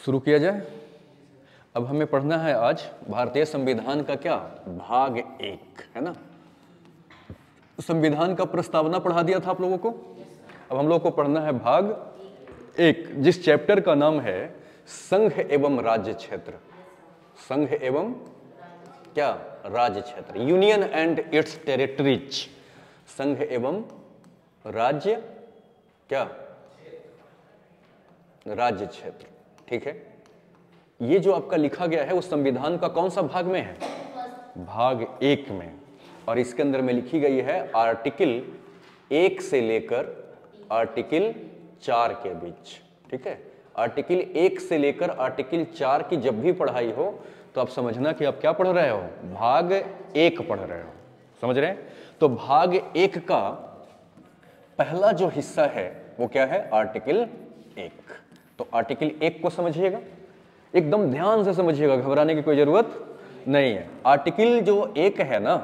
शुरू किया जाए। अब हमें पढ़ना है आज भारतीय संविधान का क्या भाग 1 है ना। संविधान का प्रस्तावना पढ़ा दिया था आप लोगों को। अब हम लोग को पढ़ना है भाग 1, जिस चैप्टर का नाम है संघ एवं राज्य क्षेत्र। संघ एवं क्या राज्य क्षेत्र, यूनियन एंड इट्स टेरिटरीज। संघ एवं राज्य क्या राज्य क्षेत्र, ठीक है। ये जो आपका लिखा गया है वो संविधान का कौन सा भाग में है, भाग 1 में। और इसके अंदर में लिखी गई है आर्टिकल 1 से लेकर आर्टिकल 4 के बीच, ठीक है। आर्टिकल 1 से लेकर आर्टिकल 4 की जब भी पढ़ाई हो तो आप समझना कि आप क्या पढ़ रहे हो, भाग 1 पढ़ रहे हो, समझ रहे हैं। तो भाग 1 का पहला जो हिस्सा है वो क्या है, आर्टिकल 1। तो आर्टिकल 1 को समझिएगा, एकदम ध्यान से समझिएगा, घबराने की कोई जरूरत नहीं है। आर्टिकल जो 1 है ना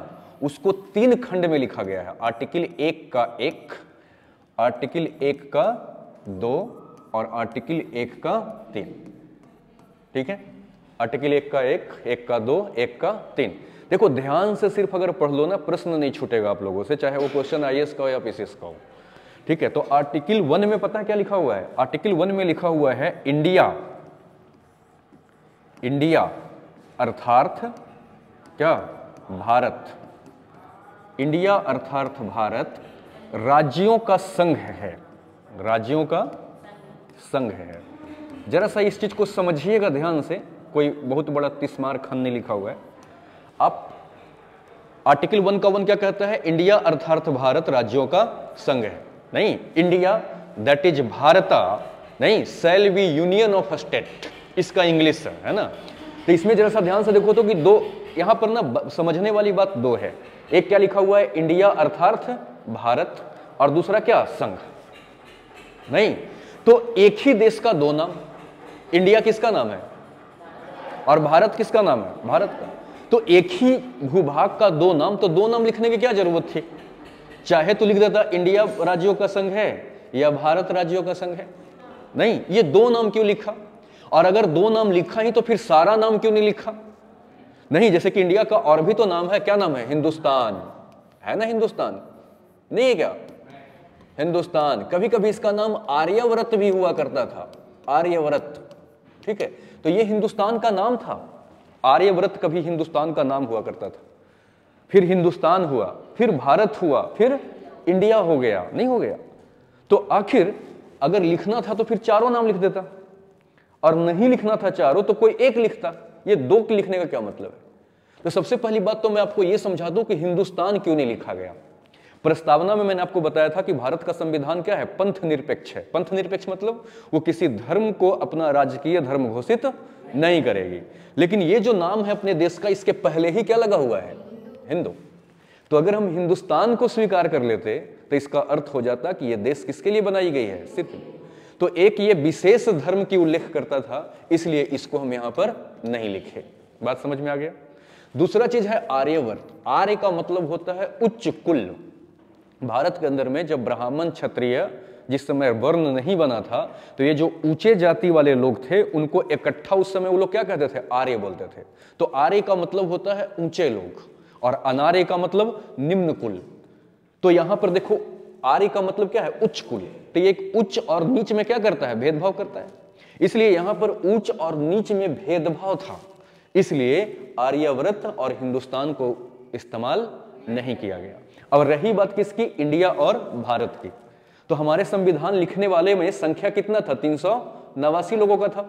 उसको 3 खंड में लिखा गया है। आर्टिकल 1 का 1, आर्टिकल 1 का 2 और आर्टिकल 1 का 3, ठीक है। आर्टिकल 1 का 1, 1 का 2, 1 का 3। देखो ध्यान से सिर्फ अगर पढ़ लो ना, प्रश्न नहीं छूटेगा आप लोगों से, चाहे वो क्वेश्चन आईएएस का हो या पीसीएस का हो, ठीक है। तो आर्टिकल 1 में पता है क्या लिखा हुआ है, आर्टिकल 1 में लिखा हुआ है इंडिया। इंडिया अर्थात क्या, भारत। इंडिया अर्थात भारत राज्यों का संघ है, राज्यों का संघ है। जरा सा इस चीज को समझिएगा ध्यान से, कोई बहुत बड़ा तिस्मार खन नहीं लिखा हुआ है। आप आर्टिकल 1 का 1 क्या कहता है, इंडिया अर्थात भारत राज्यों का संघ है। नहीं, इंडिया दैट इज भारता, नहीं, shall be union of state, इसका इंग्लिश है ना। तो इसमें जरा सा ध्यान से देखो तो कि दो यहां पर ना समझने वाली बात दो है। एक क्या लिखा हुआ है, इंडिया अर्थात भारत, और दूसरा क्या, संघ। नहीं, तो एक ही देश का दो नाम, इंडिया किसका नाम है और भारत किसका नाम है, भारत का। तो एक ही भूभाग का दो नाम, तो दो नाम लिखने की क्या जरूरत थी। चाहे तो लिख देता इंडिया राज्यों का संघ है या भारत राज्यों का संघ है। नहीं, ये दो नाम क्यों लिखा, और अगर दो नाम लिखा ही तो फिर सारा नाम क्यों नहीं लिखा। नहीं, जैसे कि इंडिया का और भी तो नाम है, क्या नाम है, हिंदुस्तान है ना, हिंदुस्तान नहीं है क्या, हिंदुस्तान। कभी कभी इसका नाम आर्यव्रत भी हुआ करता था, आर्यव्रत, ठीक है। तो ये हिंदुस्तान का नाम था, आर्यव्रत कभी हिंदुस्तान का नाम हुआ करता था। फिर हिंदुस्तान हुआ, फिर भारत हुआ, फिर इंडिया हो गया, नहीं हो गया। तो आखिर अगर लिखना था तो फिर चारों नाम लिख देता, और नहीं लिखना था चारों तो कोई एक लिखता। ये दो के लिखने का क्या मतलब है। तो सबसे पहली बात तो मैं आपको यह समझा दूं कि हिंदुस्तान क्यों नहीं लिखा गया। प्रस्तावना में मैंने आपको बताया था कि भारत का संविधान क्या है, पंथ निरपेक्ष है। पंथ निरपेक्ष मतलब वो किसी धर्म को अपना राजकीय धर्म घोषित नहीं करेगी। लेकिन ये जो नाम है अपने देश का, इसके पहले ही क्या लगा हुआ है, हिंदू। तो अगर हम हिंदुस्तान को स्वीकार कर लेते तो इसका अर्थ हो जाता कि यह देश किसके लिए बनाई गई है, सिर्फ। तो एक ये विशेष धर्म की उल्लेख करता था, इसलिए इसको हम यहां पर नहीं लिखे। बात समझ में आ गया। दूसरा चीज है आर्यवर्त। आर्य का मतलब होता है उच्च कुल। भारत के अंदर में जब ब्राह्मण क्षत्रिय जिस समय वर्ण नहीं बना था, तो ये जो ऊंचे जाति वाले लोग थे उनको इकट्ठा उस समय वो लोग क्या कहते थे, आर्य बोलते थे। तो आर्य का मतलब होता है ऊंचे लोग, और अनार्य का मतलब निम्न कुल। तो यहां पर देखो आर्य का मतलब क्या है, उच्च कुल। तो ये एक उच्च और नीच में क्या करता है, भेदभाव करता है। इसलिए यहां पर उच्च और नीच में भेदभाव था, इसलिए आर्यव्रत और हिंदुस्तान को इस्तेमाल नहीं किया गया। और रही बात किसकी, इंडिया और भारत की, तो हमारे संविधान लिखने वाले में संख्या कितना था, 389 लोगों का था।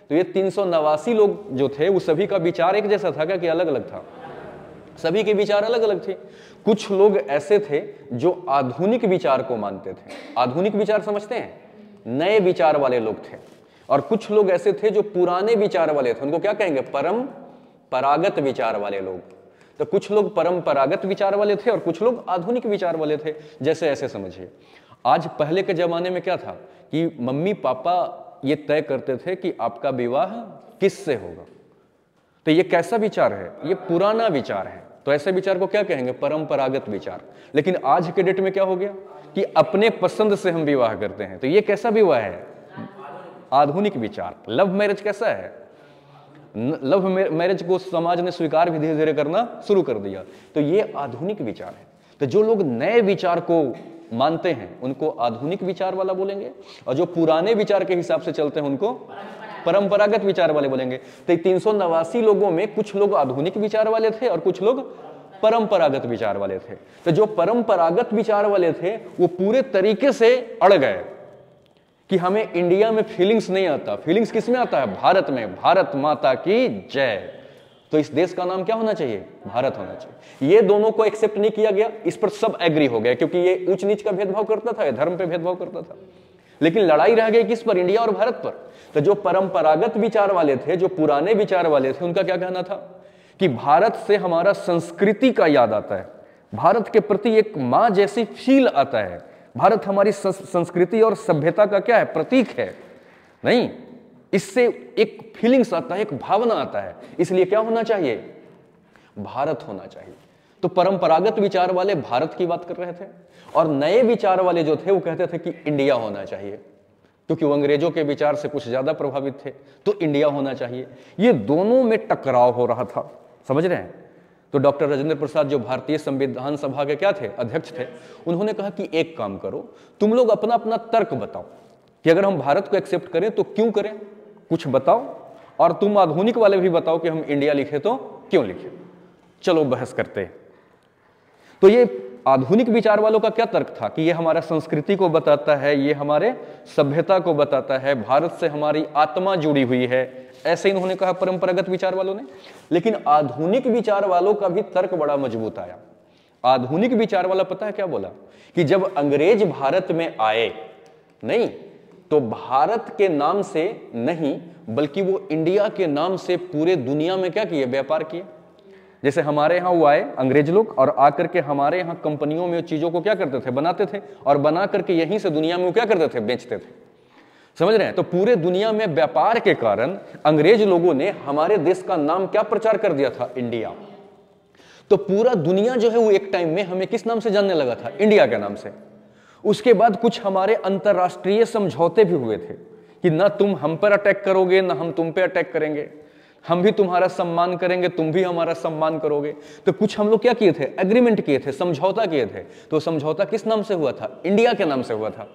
तो ये 389 लोग जो थे वो सभी का विचार एक जैसा था क्या, कि अलग अलग था, सभी के विचार अलग अलग थे। कुछ लोग ऐसे थे जो आधुनिक विचार को मानते थे, आधुनिक विचार समझते हैं, नए विचार वाले लोग थे। और कुछ लोग ऐसे थे जो पुराने विचार वाले थे, उनको क्या कहेंगे, परंपरागत विचार वाले लोग। तो कुछ लोग परंपरागत विचार वाले थे और कुछ लोग आधुनिक विचार वाले थे। जैसे ऐसे समझिए, आज पहले के जमाने में क्या था कि मम्मी पापा ये तय करते थे कि आपका विवाह किससे होगा। तो ये कैसा विचार है, ये पुराना विचार है। तो ऐसे विचार को क्या कहेंगे, परंपरागत विचार। लेकिन आज के डेट में क्या हो गया कि अपने पसंद से हम विवाह करते हैं। तो ये कैसा विवाह है, आधुनिक विचार। लव मैरिज कैसा है? लव मैरिज को समाज ने स्वीकार भी धीरे धीरे करना शुरू कर दिया, तो ये आधुनिक विचार है। तो जो लोग नए विचार को मानते हैं उनको आधुनिक विचार वाला बोलेंगे, और जो पुराने विचार के हिसाब से चलते हैं उनको परंपरागत विचार वाले बोलेंगे। तो 389 लोगों में कुछ लोग आधुनिक विचार वाले थे और कुछ लोग परंपरागत विचार वाले थे। तो जो परंपरागत विचार वाले थे वो पूरे तरीके से अड़ गए कि हमें इंडिया में फीलिंग्स नहीं आता। फीलिंग्स किस में आता है? भारत में। भारत माता की जय। तो इस देश का नाम क्या होना चाहिए? भारत होना चाहिए। ये दोनों को एक्सेप्ट नहीं किया गया, इस पर सब एग्री हो गए, क्योंकि ये ऊंच नीच का भेदभाव करता था, ये धर्म पे भेदभाव करता था। लेकिन लड़ाई रह गई किस पर? इंडिया और भारत पर। तो जो परंपरागत विचार वाले थे, जो पुराने विचार वाले थे, उनका क्या कहना था कि भारत से हमारा संस्कृति का याद आता है, भारत के प्रति एक मां जैसी फील आता है, भारत हमारी संस्कृति और सभ्यता का क्या है? प्रतीक है। नहीं, इससे एक फीलिंग्स आता है, एक भावना आता है, इसलिए क्या होना चाहिए? भारत होना चाहिए। तो परंपरागत विचार वाले भारत की बात कर रहे थे, और नए विचार वाले जो थे वो कहते थे कि इंडिया होना चाहिए, क्योंकि वो अंग्रेजों के विचार से कुछ ज्यादा प्रभावित थे, तो इंडिया होना चाहिए। ये दोनों में टकराव हो रहा था, समझ रहे हैं? तो डॉक्टर राजेंद्र प्रसाद जो भारतीय संविधान सभा के क्या थे? अध्यक्ष थे। उन्होंने कहा कि एक काम करो, तुम लोग अपना अपना तर्क बताओ कि अगर हम भारत को एक्सेप्ट करें तो क्यों करें, कुछ बताओ, और तुम आधुनिक वाले भी बताओ कि हम इंडिया लिखे तो क्यों लिखे। चलो बहस करते हैं। तो ये आधुनिक विचार वालों का क्या तर्क था कि ये हमारा संस्कृति को बताता है, ये हमारे सभ्यता को बताता है, भारत से हमारी आत्मा जुड़ी हुई है, ऐसे इन्होंने कहा परंपरागत विचार वालों ने। लेकिन आधुनिक विचार वालों का भी तर्क बड़ा मजबूत आया। आधुनिक विचार वाला पता है क्या बोला? कि जब अंग्रेज भारत में आए, नहीं तो भारत के नाम से नहीं बल्कि वो इंडिया के नाम से पूरे दुनिया में क्या किए? व्यापार किए। जैसे हमारे यहाँ वो आए अंग्रेज लोग, और आकर के हमारे यहाँ कंपनियों में चीजों को क्या करते थे? बनाते थे, और बना करके यहीं से दुनिया में वो क्या करते थे? बेचते थे। समझ रहे हैं? तो पूरे दुनिया में व्यापार के कारण अंग्रेज लोगों ने हमारे देश का नाम क्या प्रचार कर दिया था? इंडिया। तो पूरा दुनिया जो है वो एक टाइम में हमें किस नाम से जानने लगा था? इंडिया के नाम से। उसके बाद कुछ हमारे अंतरराष्ट्रीय समझौते भी हुए थे कि ना तुम हम पर अटैक करोगे, ना हम तुम पे अटैक करेंगे, हम भी तुम्हारा सम्मान करेंगे, तुम भी हमारा सम्मान करोगे। तो कुछ हम लोग क्या किए थे? एग्रीमेंट किए थे, समझौता किए थे। तो समझौता किस नाम से हुआ था? इंडिया के नाम से हुआ था।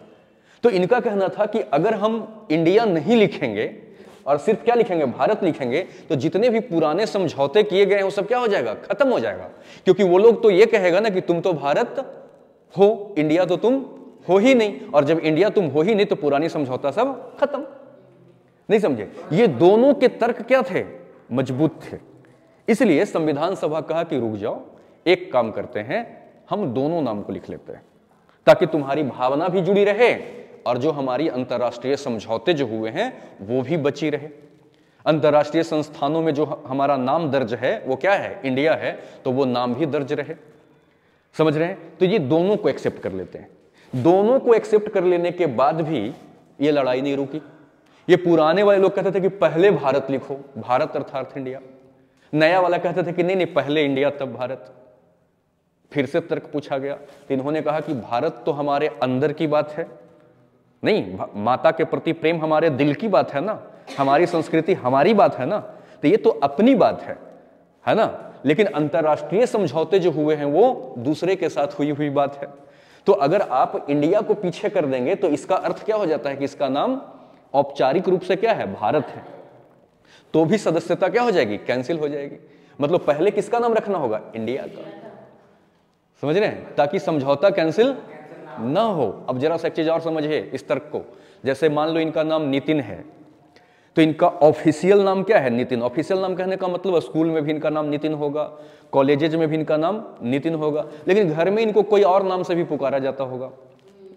तो इनका कहना था कि अगर हम इंडिया नहीं लिखेंगे और सिर्फ क्या लिखेंगे? भारत लिखेंगे, तो जितने भी पुराने समझौते किए गए हैं वो सब क्या हो जाएगा? खत्म हो जाएगा। क्योंकि वो लोग तो ये कहेगा ना कि तुम तो भारत हो, इंडिया तो तुम हो ही नहीं, और जब इंडिया तुम हो ही नहीं तो पुरानी समझौता सब खत्म। नहीं समझे? ये दोनों के तर्क क्या थे? मजबूत थे। इसलिए संविधान सभा कहा कि रुक जाओ, एक काम करते हैं, हम दोनों नाम को लिख लेते हैं ताकि तुम्हारी भावना भी जुड़ी रहे और जो हमारी अंतर्राष्ट्रीय समझौते जो हुए हैं वो भी बची रहे। अंतर्राष्ट्रीय संस्थानों में जो हमारा नाम दर्ज है वो क्या है? इंडिया है, तो वो नाम भी दर्ज रहे। समझ रहे हैं? तो ये दोनों को एक्सेप्ट कर लेते हैं। दोनों को एक्सेप्ट कर लेने के बाद भी ये लड़ाई नहीं रुकी। ये पुराने वाले लोग कहते थे कि पहले भारत लिखो, भारत अर्थात इंडिया। नया वाला कहते थे कि नहीं नहीं, पहले इंडिया तब भारत। फिर से तर्क पूछा गया तो इन्होंने कहा कि भारत तो हमारे अंदर की बात है, नहीं माता के प्रति प्रेम हमारे दिल की बात है ना, हमारी संस्कृति हमारी बात है ना, तो ये तो अपनी बात है ना। लेकिन अंतर्राष्ट्रीय समझौते जो हुए हैं वो दूसरे के साथ हुई हुई बात है। तो अगर आप इंडिया को पीछे कर देंगे तो इसका अर्थ क्या हो जाता है कि इसका नाम औपचारिक रूप से क्या है? भारत है। तो भी सदस्यता क्या हो जाएगी? कैंसिल हो जाएगी। मतलब पहले किसका नाम रखना होगा? इंडिया का। समझ रहे हैं? ताकि समझौता कैंसिल ना हो। अब जरा सा एक चीज और समझिए इस तर्क को। जैसे मान लो इनका नाम नितिन है, तो इनका ऑफिशियल नाम क्या है? नितिन। ऑफिशियल नाम कहने का मतलब स्कूल में भी इनका नाम नितिन होगा, कॉलेजेज में भी इनका नाम नितिन होगा, लेकिन घर में इनको कोई और नाम से भी पुकारा जाता होगा।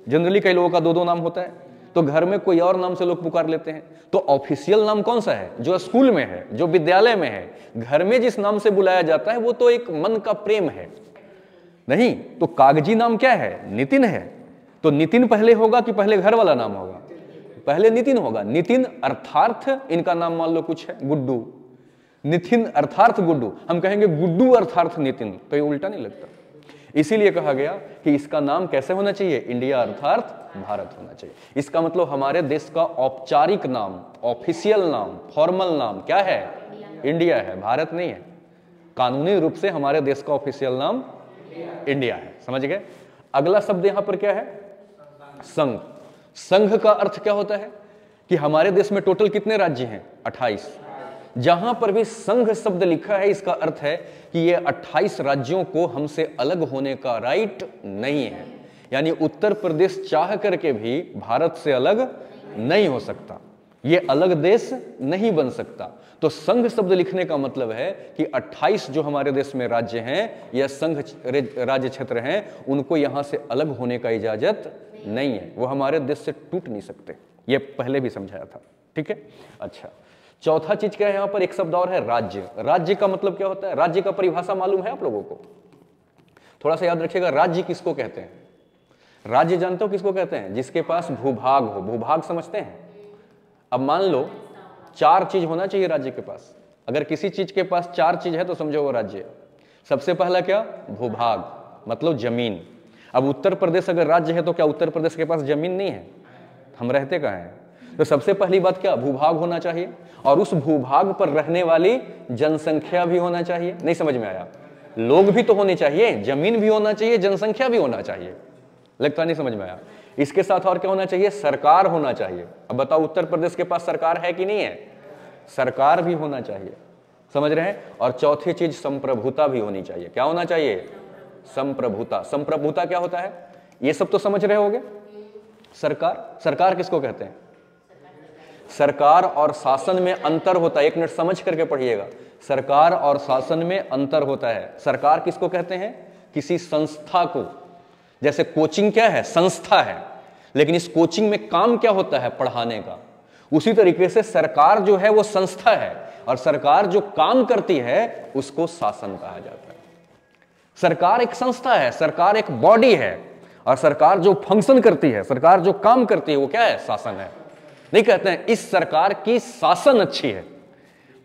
जनरली कई लोगों का दो दो नाम होता है, तो घर में कोई और नाम से लोग पुकार लेते हैं। तो ऑफिशियल नाम कौन सा है? जो स्कूल में है, जो विद्यालय में है। घर में जिस नाम से बुलाया जाता है वो तो एक मन का प्रेम है, नहीं तो कागजी नाम क्या है? नितिन है। तो नितिन पहले होगा कि पहले घर वाला नाम होगा? पहले नितिन होगा। नितिन अर्थार्थ इनका नाम मान लो कुछ है गुड्डू, नितिन अर्थार्थ गुड्डू, हम कहेंगे गुड्डू अर्थार्थ नितिन, तो ये उल्टा नहीं लगता? इसीलिए कहा गया कि इसका नाम कैसे होना चाहिए, इंडिया अर्थात भारत होना चाहिए। इसका मतलब हमारे देश का औपचारिक नाम, ऑफिशियल नाम, फॉर्मल नाम क्या है, इंडिया है, भारत नहीं है। कानूनी रूप से हमारे देश का ऑफिशियल नाम इंडिया है। समझ गए। अगला शब्द यहां पर क्या है, संघ। संघ का अर्थ क्या होता है कि हमारे देश में टोटल कितने राज्य हैं, 28। जहां पर भी संघ शब्द लिखा है इसका अर्थ है कि ये 28 राज्यों को हमसे अलग होने का राइट नहीं है। यानी उत्तर प्रदेश चाह करके भी भारत से अलग नहीं हो सकता, ये अलग देश नहीं बन सकता। तो संघ शब्द लिखने का मतलब है कि 28 जो हमारे देश में राज्य हैं या संघ राज्य क्षेत्र हैं, उनको यहां से अलग होने का इजाजत नहीं है, वो हमारे देश से टूट नहीं सकते। ये पहले भी समझाया था, ठीक है। अच्छा, चौथा चीज क्या है यहां पर, एक शब्द और है राज्य। राज्य का मतलब क्या होता है, राज्य का परिभाषा मालूम है आप लोगों को? थोड़ा सा याद रखिएगा, राज्य किसको कहते हैं? राज्य जानते हो किसको कहते हैं? जिसके पास भूभाग हो। भूभाग समझते हैं? अब मान लो 4 चीज होना चाहिए राज्य के पास। अगर किसी चीज के पास 4 चीज है तो समझो वो राज्य है। सबसे पहला क्या, भूभाग, मतलब जमीन। अब उत्तर प्रदेश अगर राज्य है तो क्या उत्तर प्रदेश के पास जमीन नहीं है? हम रहते कहाँ हैं? तो सबसे पहली बात क्या, भूभाग होना चाहिए, और उस भूभाग पर रहने वाली जनसंख्या भी होना चाहिए। नहीं समझ में आया? लोग भी तो होने चाहिए, जमीन भी होना चाहिए, जनसंख्या भी होना चाहिए। लगता नहीं समझ में आया? इसके साथ और क्या होना चाहिए, सरकार होना चाहिए। अब बताओ उत्तर प्रदेश के पास सरकार है कि नहीं है? सरकार भी होना चाहिए, समझ रहे हैं। और चौथी चीज संप्रभुता भी होनी चाहिए। क्या होना चाहिए, संप्रभुता। संप्रभुता क्या होता है, ये सब तो समझ रहे होगे। सरकार, सरकार किसको कहते हैं? सरकार और शासन में अंतर होता है, एक मिनट समझ करके पढ़िएगा। सरकार और शासन में अंतर होता है। सरकार किसको कहते हैं, किसी संस्था को। जैसे कोचिंग क्या है, संस्था है, लेकिन इस कोचिंग में काम क्या होता है, पढ़ाने का। उसी तरीके से सरकार जो है वो संस्था है, और सरकार जो काम करती है उसको शासन कहा जाता है। सरकार एक संस्था है, सरकार एक बॉडी है, और सरकार जो फंक्शन करती है, सरकार जो काम करती है वो क्या है, शासन है। नहीं कहते हैं इस सरकार की शासन अच्छी है,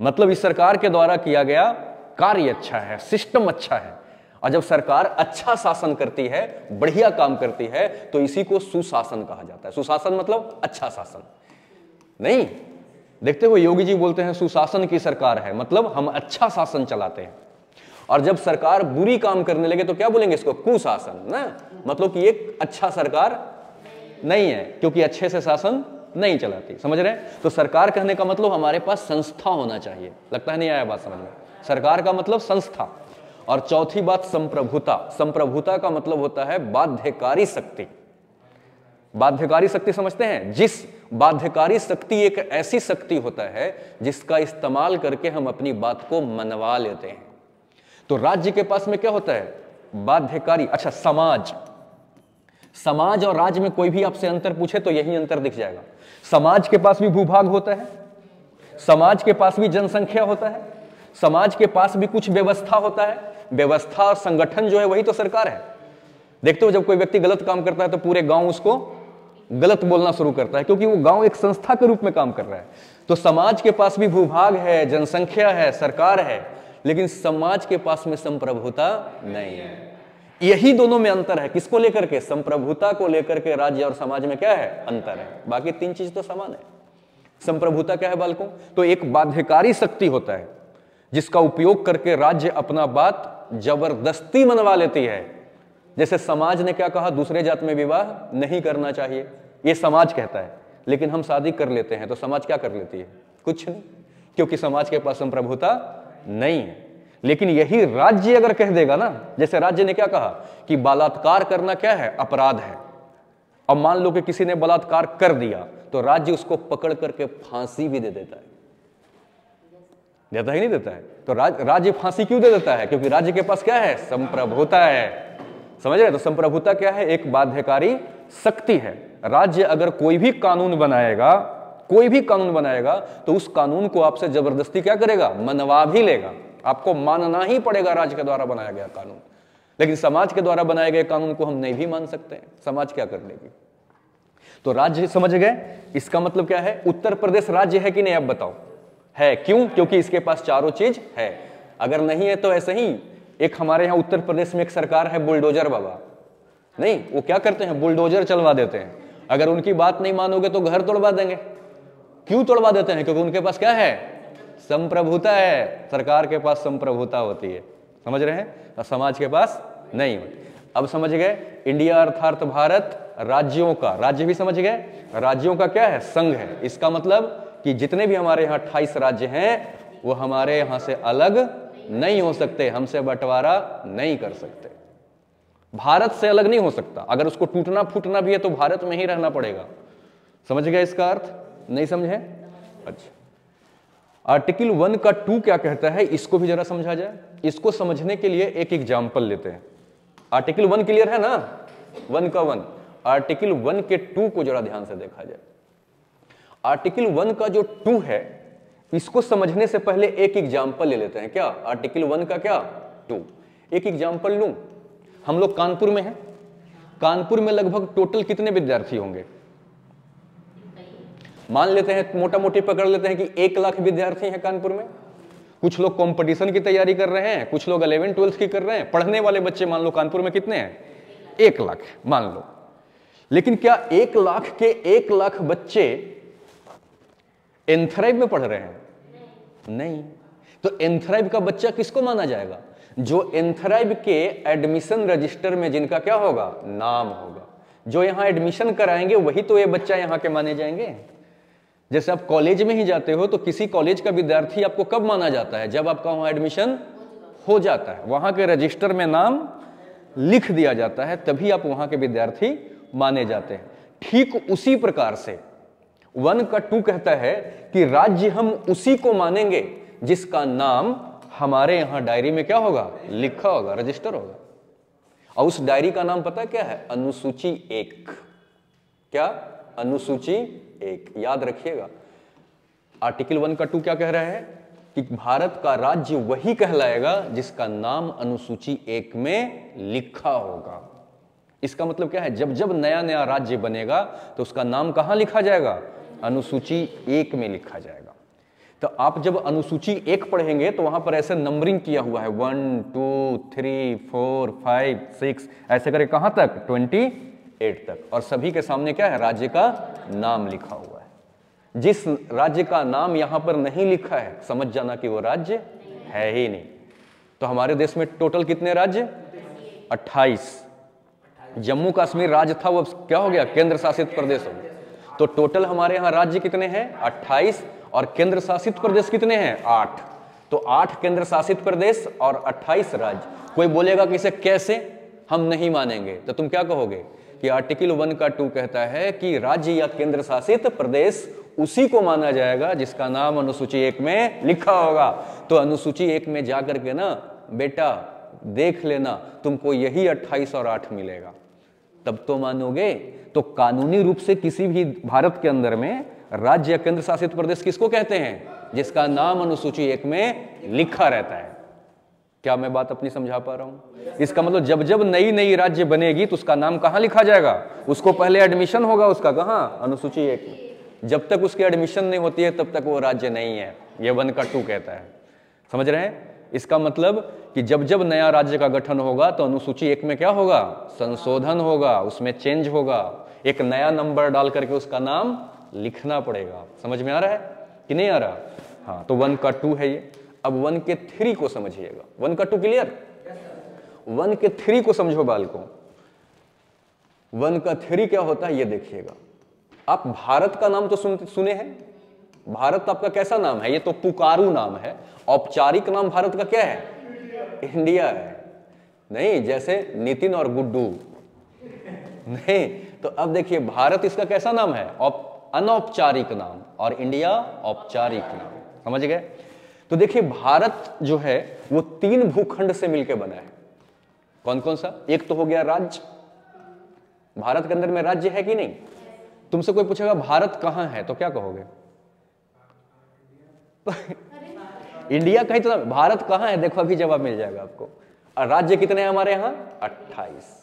मतलब इस सरकार के द्वारा किया गया कार्य अच्छा है, सिस्टम अच्छा है। और जब सरकार अच्छा शासन करती है, बढ़िया काम करती है, तो इसी को सुशासन कहा जाता है। सुशासन मतलब अच्छा शासन। नहीं देखते हो, योगी जी बोलते हैं सुशासन की सरकार है, मतलब हम अच्छा शासन चलाते हैं। और जब सरकार बुरी काम करने लगे तो क्या बोलेंगे, इसको कुशासन ना, मतलब कि एक अच्छा सरकार नहीं है, क्योंकि अच्छे से शासन नहीं चलाती। समझ रहे हैं? तो सरकार कहने का मतलब हमारे पास संस्था होना चाहिए। लगता है नहीं आया बात समझ में? सरकार का मतलब संस्था। और चौथी बात संप्रभुता। संप्रभुता का मतलब होता है बाध्यकारी शक्ति। बाध्यकारी शक्ति समझते हैं? जिस बाध्यकारी शक्ति एक ऐसी शक्ति होता है जिसका इस्तेमाल करके हम अपनी बात को मनवा लेते हैं। तो राज्य के पास में क्या होता है, बाध्यकारी। अच्छा, समाज। समाज और राज्य में कोई भी आपसे अंतर पूछे तो यही अंतर दिख जाएगा। समाज के पास भी भूभाग होता है, समाज के पास भी जनसंख्या होता है, समाज के पास भी कुछ व्यवस्था होता है। व्यवस्था और संगठन जो है वही तो सरकार है। देखते हो जब कोई व्यक्ति गलत काम करता है तो पूरे गांव उसको गलत बोलना शुरू करता है, क्योंकि वो गांव एक संस्था के रूप में काम कर रहा है। तो समाज के पास भी भूभाग है, जनसंख्या है, सरकार है, लेकिन समाज के पास में संप्रभुता नहीं है। यही दोनों में अंतर है। किसको लेकर के, संप्रभुता को लेकर के राज्य और समाज में क्या है, अंतर है। बाकी 3 चीज तो समान है। संप्रभुता क्या है बालकों, तो एक बाध्यकारी शक्ति होता है जिसका उपयोग करके राज्य अपना बात जबरदस्ती मनवा लेती है। जैसे समाज ने क्या कहा, दूसरे जात में विवाह नहीं करना चाहिए, ये समाज कहता है, लेकिन हम शादी कर लेते हैं तो समाज क्या कर लेती है, कुछ नहीं, क्योंकि समाज के पास संप्रभुता नहीं है। लेकिन यही राज्य अगर कह देगा ना, जैसे राज्य ने क्या कहा कि बलात्कार करना क्या है, अपराध है, अब मान लो कि किसी ने बलात्कार कर दिया तो राज्य उसको पकड़ करके फांसी भी दे देता है। देता ही नहीं देता है? तो राज्य फांसी क्यों दे देता है, क्योंकि राज्य के पास क्या है, संप्रभुता है। समझ रहे? तो संप्रभुता क्या है, एक बाध्यकारी शक्ति है। राज्य अगर कोई भी कानून बनाएगा, कोई भी कानून बनाएगा, तो उस कानून को आपसे जबरदस्ती क्या करेगा, मनवा भी लेगा। आपको मानना ही पड़ेगा राज्य के द्वारा बनाया गया कानून। लेकिन समाज के द्वारा बनाए गए कानून को हम नहीं भी मान सकते हैं, समाज क्या कर लेगी। तो राज्य समझ गए, इसका मतलब क्या है, उत्तर प्रदेश राज्य है कि नहीं, अब बताओ। है, क्यों? क्योंकि इसके पास चारों चीज है। अगर नहीं है तो ऐसे ही एक हमारे यहाँ उत्तर प्रदेश में एक सरकार है बुलडोजर बाबा, नहीं वो क्या करते हैं, बुलडोजर चलवा देते हैं। अगर उनकी बात नहीं मानोगे तो घर तोड़वा देंगे। क्यों तोड़वा देते हैं? क्योंकि उनके पास क्या है, संप्रभुता है। सरकार के पास संप्रभुता होती है, समझ रहे हैं, और समाज के पास नहीं होती। अब समझ गए, इंडिया अर्थात भारत राज्यों का, राज्य भी समझ गए, राज्यों का क्या है, संघ है। इसका मतलब कि जितने भी हमारे यहाँ 28 राज्य हैं वो हमारे यहाँ से अलग नहीं हो सकते, हमसे बंटवारा नहीं कर सकते, भारत से अलग नहीं हो सकता। अगर उसको टूटना फूटना भी है तो भारत में ही रहना पड़ेगा। समझ गए इसका अर्थ? नहीं समझे? अच्छा, आर्टिकल 1 का 2 क्या कहता है, इसको भी जरा समझा जाए। इसको समझने के लिए एक एग्जाम्पल लेते हैं। आर्टिकल 1 क्लियर है ना, 1 का 1। आर्टिकल 1 के 2 को जरा ध्यान से देखा जाए। आर्टिकल 1 का जो 2 है, इसको समझने से पहले एक एग्जाम्पल ले लेते हैं। क्या? आर्टिकल 1 का क्या, 2। एक एग्जाम्पल लूं, हम लोग कानपुर में हैं, कानपुर में लगभग टोटल कितने विद्यार्थी होंगे? मान लेते हैं, मोटा मोटी पकड़ लेते हैं कि 1 लाख विद्यार्थी हैं कानपुर में। कुछ लोग कंपटीशन की तैयारी कर रहे हैं, कुछ लोग 11th 12th की कर रहे हैं। पढ़ने वाले बच्चे मान लो कानपुर में कितने हैं, 1 लाख मान लो। लेकिन क्या 1 लाख के 1 लाख बच्चे एंथ्राइब में पढ़ रहे हैं? नहीं। तो एंथ्राइब का बच्चा किसको माना जाएगा? जो एंथ्राइब के एडमिशन रजिस्टर में जिनका क्या होगा, नाम होगा। जो यहां एडमिशन कराएंगे वही तो ये बच्चा यहां के माने जाएंगे। जैसे आप कॉलेज में ही जाते हो तो किसी कॉलेज का विद्यार्थी आपको कब माना जाता है? जब आपका वहां एडमिशन हो जाता है, वहां के रजिस्टर में नाम लिख दिया जाता है, तभी आप वहां के विद्यार्थी माने जाते हैं। ठीक उसी प्रकार से 1 का 2 कहता है कि राज्य हम उसी को मानेंगे जिसका नाम हमारे यहां डायरी में क्या होगा, लिखा होगा, रजिस्टर होगा। और उस डायरी का नाम पता क्या है? अनुसूची 1। क्या? अनुसूची 1। याद रखिएगा, आर्टिकल 1 का 2 क्या कह रहा है कि भारत का राज्य वही कहलाएगा जिसका नाम अनुसूची 1 में लिखा होगा। इसका मतलब क्या है? जब जब नया नया राज्य बनेगा तो उसका नाम कहां लिखा जाएगा? अनुसूची 1 में लिखा जाएगा। तो आप जब अनुसूची 1 पढ़ेंगे तो वहां पर ऐसे नंबरिंग किया हुआ है, 1 2 3 4 5 6 ऐसे करके कहां तक, 28 तक। और सभी के सामने क्या है, राज्य का नाम लिखा हुआ है। जिस राज्य का नाम यहां पर नहीं लिखा है, समझ जाना कि वो राज्य है ही नहीं। तो हमारे देश में टोटल कितने राज्य? 28। जम्मू कश्मीर राज्य था, वो क्या हो गया, केंद्र शासित प्रदेश हो गया। तो टोटल हमारे यहां राज्य कितने हैं? 28। और केंद्र शासित प्रदेश कितने हैं? 8। तो 8 केंद्र शासित प्रदेश और 28 राज्य। कोई बोलेगा कि इसे कैसे, हम नहीं मानेंगे, तो तुम क्या कहोगे कि आर्टिकल 1 का 2 कहता है कि राज्य या केंद्र शासित प्रदेश उसी को माना जाएगा जिसका नाम अनुसूची 1 में लिखा होगा। तो अनुसूची 1 में जाकर के ना बेटा देख लेना, तुमको यही 28 और 8 मिलेगा, तब तो मानोगे। तो कानूनी रूप से किसी भी भारत के अंदर में राज्य या केंद्र शासित प्रदेश किसको कहते हैं? जिसका नाम अनुसूची 1 में लिखा रहता है। क्या मैं बात अपनी समझा पा रहा हूं? इसका मतलब जब जब नई नई राज्य बनेगी तो उसका नाम कहां लिखा जाएगा? उसको पहले एडमिशन होगा उसका कहां? अनुसूची 1 में। जब तक उसकी एडमिशन नहीं होती है तब तक वो राज्य नहीं है। ये 1 का 2 कहता है। समझ रहे हैं? इसका मतलब कि जब जब नया राज्य का गठन होगा तो अनुसूची 1 में क्या होगा? संशोधन होगा, उसमें चेंज होगा, एक नया नंबर डाल करके उसका नाम लिखना पड़ेगा। समझ में आ रहा है कि नहीं आ रहा? हाँ, तो 1 का 2 है ये। अब 1 के 3 को समझिएगा। 1 का 2 क्लियर? 1 के 3 को समझो बालकों। 1 का 3 क्या होता है ये देखिएगा। आप भारत का नाम तो सुने हैं। भारत आपका कैसा नाम है? ये तो पुकारू नाम है। औपचारिक नाम भारत का क्या है? इंडिया है। नहीं, जैसे नितिन और गुड्डू नहीं। तो अब देखिए, भारत इसका कैसा नाम है? अनौपचारिक नाम, और इंडिया औपचारिक नाम। समझ गए? तो देखिए, भारत जो है वो 3 भूखंड से मिलकर बना है। कौन कौन सा? एक तो हो गया राज्य। भारत के अंदर में राज्य है कि नहीं? तुमसे कोई पूछेगा भारत कहां है तो क्या कहोगे? इंडिया कहीं तो, भारत कहां है देखो अभी जवाब मिल जाएगा आपको। और राज्य कितने हैं हमारे यहां? 28।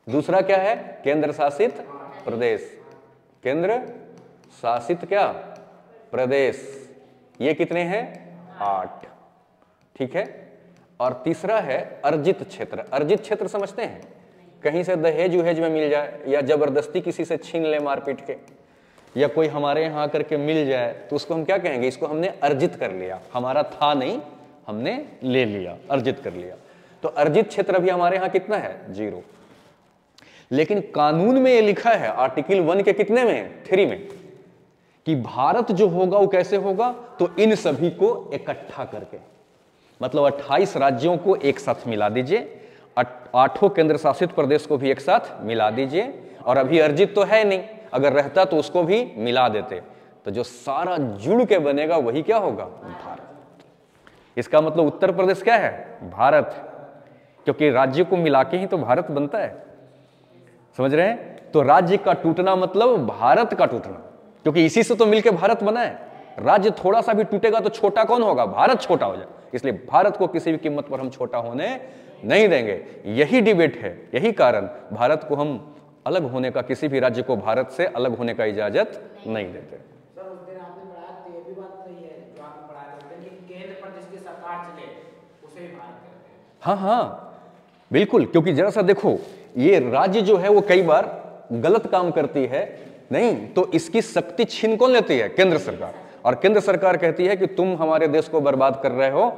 दूसरा क्या है? केंद्र शासित प्रदेश। केंद्र शासित क्या? प्रदेश। ये कितने हैं? 8। ठीक है। और तीसरा है अर्जित क्षेत्र। अर्जित क्षेत्र समझते हैं, कहीं से दहेज उहेज में मिल जाए या जबरदस्ती किसी से छीन ले मार पीट के, या कोई हमारे यहाँ आकर के मिल जाए तो उसको हम क्या कहेंगे, इसको हमने अर्जित कर लिया, हमारा था नहीं हमने ले लिया, अर्जित कर लिया। तो अर्जित क्षेत्र भी हमारे यहाँ कितना है, 0। लेकिन कानून में ये लिखा है आर्टिकल 1 के कितने में, 3 में, कि भारत जो होगा वो कैसे होगा, तो इन सभी को इकट्ठा करके, मतलब 28 राज्यों को एक साथ मिला दीजिए, 8 केंद्र शासित प्रदेश को भी एक साथ मिला दीजिए, और अभी अर्जित तो है नहीं, अगर रहता तो उसको भी मिला देते, तो जो सारा जुड़ के बनेगा वही क्या होगा, भारत। इसका मतलब उत्तर प्रदेश क्या है, भारत, क्योंकि राज्य को मिला के ही तो भारत बनता है, समझ रहे हैं। तो राज्य का टूटना मतलब भारत का टूटना, क्योंकि इसी से तो मिलके भारत बना है। राज्य थोड़ा सा भी टूटेगा तो छोटा कौन होगा, भारत छोटा हो जाए। इसलिए भारत को किसी भी कीमत पर हम छोटा होने नहीं देंगे। यही डिबेट है, यही कारण भारत को हम अलग होने का, किसी भी राज्य को भारत से अलग होने का इजाजत नहीं देते। सर उस दिन आपने पढ़ाया तो ये भी बात सही है जो आपने पढ़ाया था कि केंद्र पर जिसकी सरकार चले उसे ही भारत कहते हैं। हाँ हाँ बिल्कुल, क्योंकि जरा सा देखो, ये राज्य जो है वो कई बार गलत काम करती है नहीं, तो इसकी शक्ति छीन कौन लेती है, केंद्र सरकार। और केंद्र सरकार कहती है कि तुम हमारे देश को बर्बाद कर रहे हो,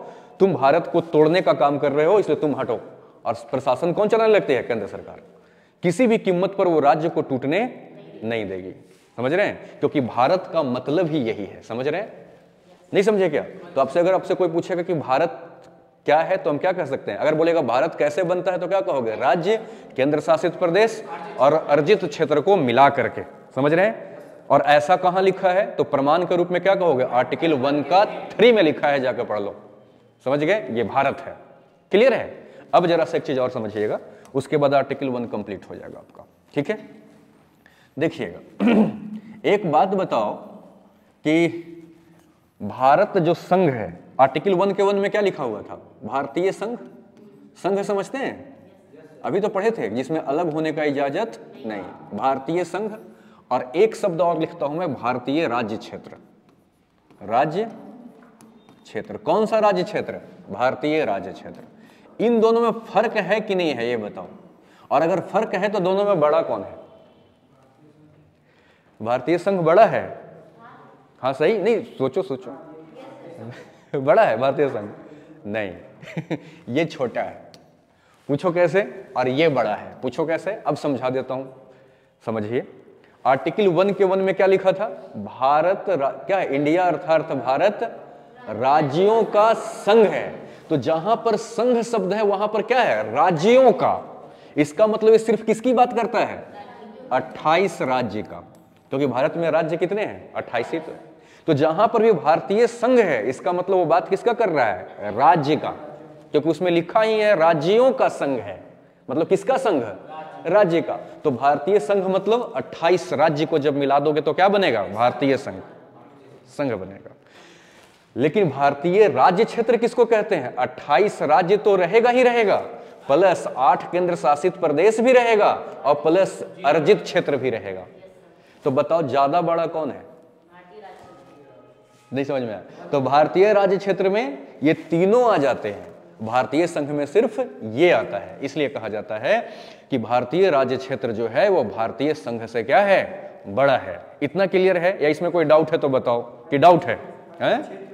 तुम भारत को तोड़ने का काम कर रहे हो, इसलिए तुम हटो। और प्रशासन कौन चलाने लगती है, केंद्र सरकार। किसी भी कीमत पर वो राज्य को टूटने नहीं देगी, समझ रहे हैं, क्योंकि भारत का मतलब ही यही है, समझ रहे हैं, नहीं समझे क्या। तो आपसे अगर आपसे कोई पूछेगा कि भारत क्या है तो हम क्या कह सकते हैं, अगर बोलेगा भारत कैसे बनता है तो क्या कहोगे, राज्य, केंद्र शासित प्रदेश और अर्जित क्षेत्र को मिला करके, समझ रहे हैं। और ऐसा कहां लिखा है, तो प्रमाण के रूप में क्या कहोगे, आर्टिकल 1 का 3 में लिखा है, जाकर पढ़ लो, समझ गए, ये भारत है। क्लियर है। अब जरा से एक चीज और समझिएगा, उसके बाद आर्टिकल 1 कंप्लीट हो जाएगा आपका, ठीक है। देखिएगा एक बात बताओ कि भारत जो संघ है, आर्टिकल 1 के 1 में क्या लिखा हुआ था, भारतीय संघ। संघ समझते हैं, अभी तो पढ़े थे, जिसमें अलग होने का इजाजत नहीं, भारतीय संघ। और एक शब्द और लिखता हूं मैं, भारतीय राज्य क्षेत्र। राज्य क्षेत्र, कौन सा राज्य क्षेत्र, भारतीय राज्य क्षेत्र। इन दोनों में फर्क है कि नहीं है, ये बताओ। और अगर फर्क है तो दोनों में बड़ा कौन है, भारतीय संघ बड़ा है, हाँ सही, नहीं सोचो सोचो बड़ा है भारतीय संघ, नहीं ये छोटा है, पूछो कैसे। और ये बड़ा है, पूछो कैसे। अब समझा देता हूं, समझिए। आर्टिकल 1 के 1 में क्या लिखा था, भारत क्या है, इंडिया अर्थात भारत राज्यों का संघ है। तो जहां पर संघ शब्द है वहां पर क्या है, राज्यों का। इसका मतलब ये सिर्फ किसकी बात करता है, 28 राज्य का, क्योंकि भारत में राज्य कितने हैं, 28 ही तो जहां पर भी भारतीय संघ है, इसका मतलब वो बात किसका कर रहा है, राज्य का, क्योंकि उसमें लिखा ही है राज्यों का संघ है, मतलब किसका संघ, राज्य का। तो भारतीय संघ मतलब 28 राज्य को जब मिला दोगे तो क्या बनेगा, भारतीय संघ, संघ बनेगा। लेकिन भारतीय राज्य क्षेत्र किसको कहते हैं, 28 राज्य तो रहेगा ही रहेगा, प्लस 8 केंद्र शासित प्रदेश भी रहेगा और प्लस अर्जित क्षेत्र भी रहेगा। तो बताओ ज्यादा बड़ा कौन है, नहीं समझ में आया। तो भारतीय राज्य क्षेत्र में ये तीनों आ जाते हैं, भारतीय संघ में सिर्फ ये आता है। इसलिए कहा जाता है कि भारतीय राज्य क्षेत्र जो है वो भारतीय संघ से क्या है, बड़ा है। इतना क्लियर है या इसमें कोई डाउट है तो बताओ कि डाउट है, हैं?